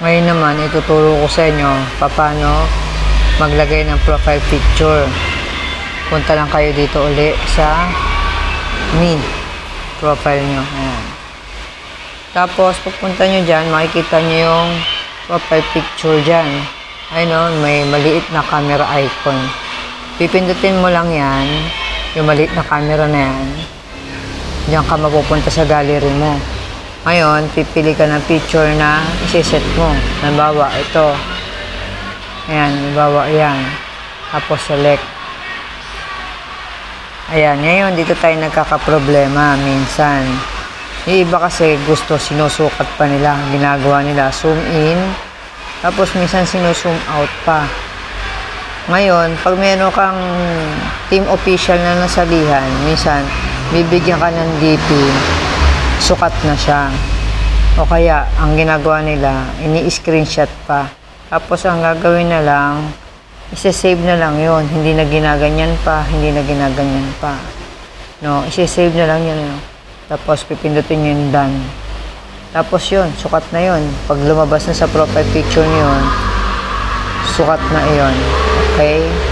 Ngayon naman, ituturo ko sa inyo paano maglagay ng profile picture. Punta lang kayo dito uli sa me profile nyo. Ayan. Tapos, pagpunta nyo dyan, makikita nyo yung profile picture dyan. Ayun, may maliit na camera icon. Pipindutin mo lang yan, yung maliit na camera na yan. Diyan ka mapupunta sa gallery mo. Ngayon, pipili ka ng picture na isiset mo. Halimbawa, ito. Ayan, halimbawa yan. Tapos select. Ayan, ngayon dito tayo nagkakaproblema minsan. Yung iba kasi gusto sinusukat pa nila, ginagawa nila zoom in, tapos minsan sinuzoom out pa. Ngayon, pag meron kang team official na nasalihan, minsan bibigyan ka ng DP, sukat na siya. O kaya, ang ginagawa nila, ini-screenshot pa. Tapos ang gagawin na lang, isi-save na lang yon, hindi na ginaganyan pa, hindi na ginaganyan pa. No, isi-save na lang yun. Tapos pipindutin nyo yung done. Tapos yun, sukat na yun. Pag lumabas na sa profile picture nyo yun, sukat na yun. Okay?